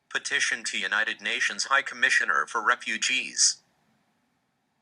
Petition to United Nations High Commissioner for Refugees.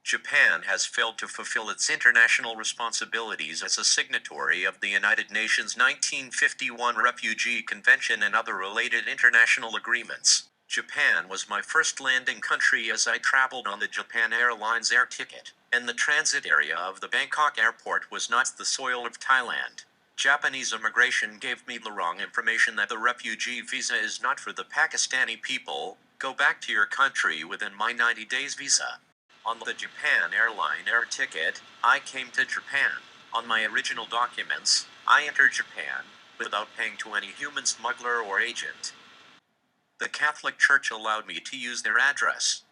Japan has failed to fulfill its international responsibilities as a signatory of the United Nations 1951 Refugee Convention and other related international agreements. Japan was my first landing country as I traveled on the Japan Airlines air ticket, and the transit area of the Bangkok airport was not the soil of Thailand. Japanese immigration gave me the wrong information that the refugee visa is not for the Pakistani people. Go back to your country within my 90 days visa. On the Japan airline air ticket, I came to Japan. On my original documents, I entered Japan without paying to any human smuggler or agent. The Catholic Church allowed me to use their address.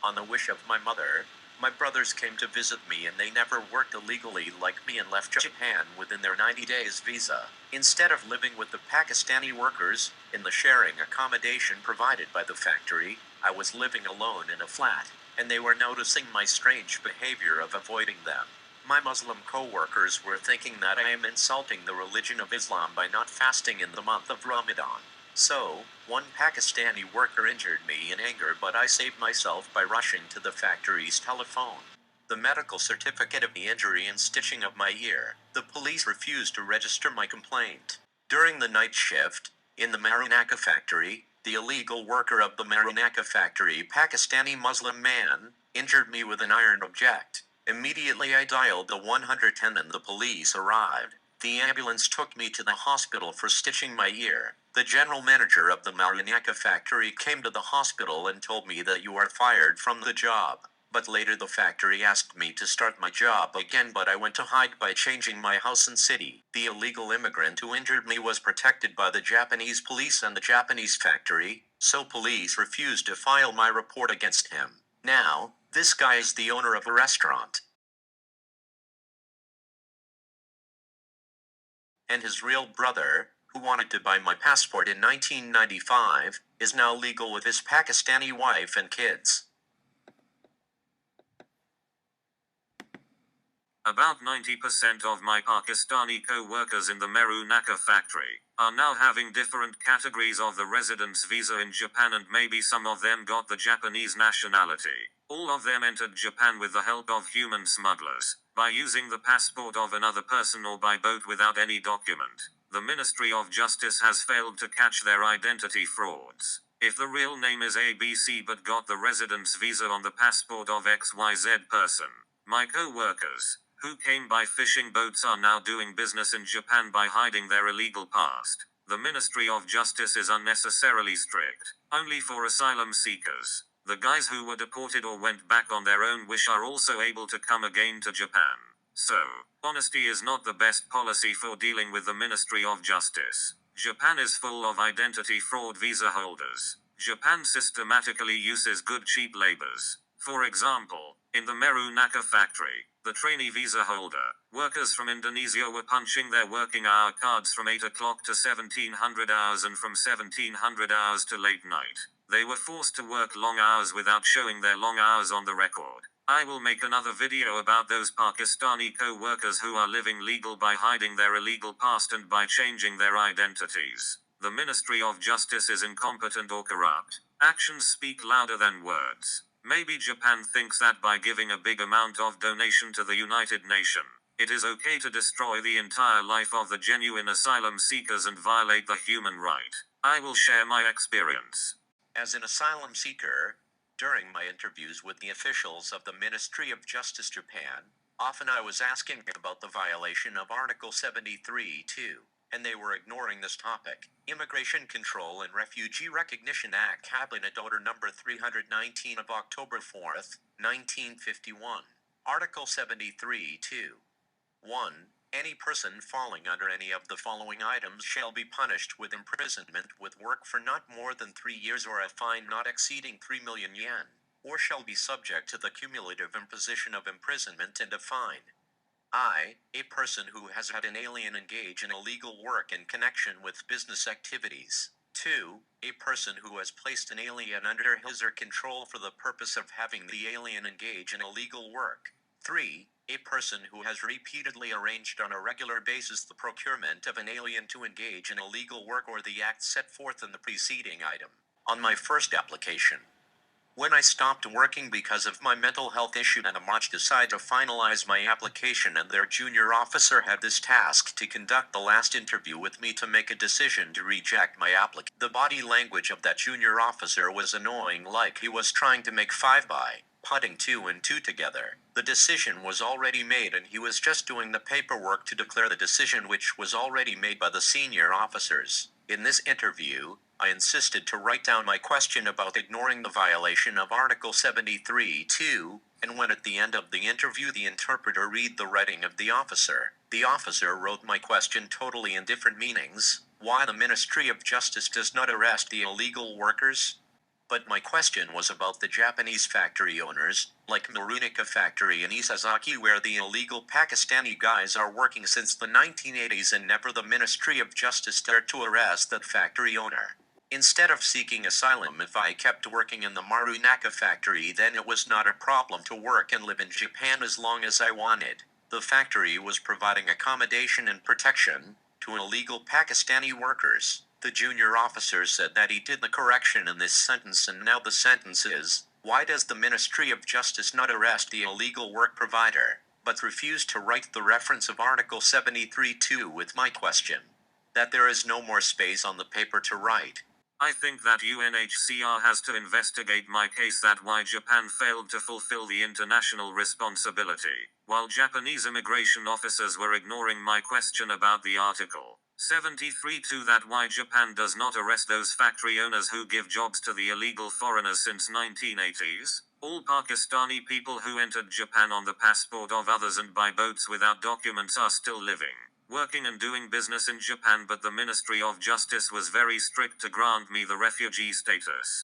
On the wish of my mother, my brothers came to visit me and they never worked illegally like me and left Japan within their 90 days visa. Instead of living with the Pakistani workers in the sharing accommodation provided by the factory, I was living alone in a flat, and they were noticing my strange behavior of avoiding them. My Muslim co-workers were thinking that I am insulting the religion of Islam by not fasting in the month of Ramadan. So, one Pakistani worker injured me in anger, but I saved myself by rushing to the factory's telephone. The medical certificate of the injury and stitching of my ear. The police refused to register my complaint. During the night shift, in the Maranaka factory, the illegal worker of the Maranaka factory, Pakistani Muslim man, injured me with an iron object. Immediately I dialed the 110 and the police arrived. The ambulance took me to the hospital for stitching my ear. The general manager of the Maranaka factory came to the hospital and told me that you are fired from the job. But later the factory asked me to start my job again, but I went to hide by changing my house and city. The illegal immigrant who injured me was protected by the Japanese police and the Japanese factory, so police refused to file my report against him. Now, this guy is the owner of a restaurant. And his real brother, who wanted to buy my passport in 1995, is now legal with his Pakistani wife and kids. About 90% of my Pakistani co-workers in the Maranaka factory are now having different categories of the residence visa in Japan, and maybe some of them got the Japanese nationality. All of them entered Japan with the help of human smugglers, by using the passport of another person or by boat without any document. The Ministry of Justice has failed to catch their identity frauds. If the real name is ABC but got the residence visa on the passport of XYZ person, my co-workers, who came by fishing boats, are now doing business in Japan by hiding their illegal past. The Ministry of Justice is unnecessarily strict, only for asylum seekers. The guys who were deported or went back on their own wish are also able to come again to Japan. So, honesty is not the best policy for dealing with the Ministry of Justice. Japan is full of identity fraud visa holders. Japan systematically uses good cheap labors. For example, in the Maranaka factory, the trainee visa holder, workers from Indonesia were punching their working hour cards from 8 o'clock to 1700 hours and from 1700 hours to late night. They were forced to work long hours without showing their long hours on the record. I will make another video about those Pakistani co-workers who are living legal by hiding their illegal past and by changing their identities. The Ministry of Justice is incompetent or corrupt. Actions speak louder than words. Maybe Japan thinks that by giving a big amount of donation to the United Nations, it is okay to destroy the entire life of the genuine asylum seekers and violate the human right. I will share my experience. As an asylum seeker, during my interviews with the officials of the Ministry of Justice Japan, often I was asking about the violation of Article 73(2), and they were ignoring this topic. Immigration Control and Refugee Recognition Act, Cabinet Order Number 319 of October 4, 1951. Article 73(2). 1. Any person falling under any of the following items shall be punished with imprisonment with work for not more than 3 years or a fine not exceeding 3 million yen, or shall be subject to the cumulative imposition of imprisonment and a fine. A person who has had an alien engage in illegal work in connection with business activities. 2. A person who has placed an alien under his or control for the purpose of having the alien engage in illegal work. 3. A person who has repeatedly arranged on a regular basis the procurement of an alien to engage in illegal work or the act set forth in the preceding item. On my first application, when I stopped working because of my mental health issue and March decided to finalize my application, and their junior officer had this task to conduct the last interview with me to make a decision to reject my application. The body language of that junior officer was annoying, like he was trying to make five by putting two and two together. The decision was already made and he was just doing the paperwork to declare the decision, which was already made by the senior officers. In this interview, I insisted to write down my question about ignoring the violation of Article 73(2), and when at the end of the interview the interpreter read the writing of the officer wrote my question totally in different meanings: why the Ministry of Justice does not arrest the illegal workers? But my question was about the Japanese factory owners, like Marunika factory in Isazaki, where the illegal Pakistani guys are working since the 1980s, and never the Ministry of Justice dared to arrest that factory owner. Instead of seeking asylum, if I kept working in the Marunaka factory, then it was not a problem to work and live in Japan as long as I wanted. The factory was providing accommodation and protection to illegal Pakistani workers. The junior officer said that he did the correction in this sentence, and now the sentence is, why does the Ministry of Justice not arrest the illegal work provider, but refuse to write the reference of Article 73(2) with my question? That there is no more space on the paper to write. I think that UNHCR has to investigate my case, that why Japan failed to fulfill the international responsibility, while Japanese immigration officers were ignoring my question about the Article 73(2), that why Japan does not arrest those factory owners who give jobs to the illegal foreigners since 1980s. All Pakistani people who entered Japan on the passport of others and by boats without documents are still living, working and doing business in Japan, but the Ministry of Justice was very strict to grant me the refugee status.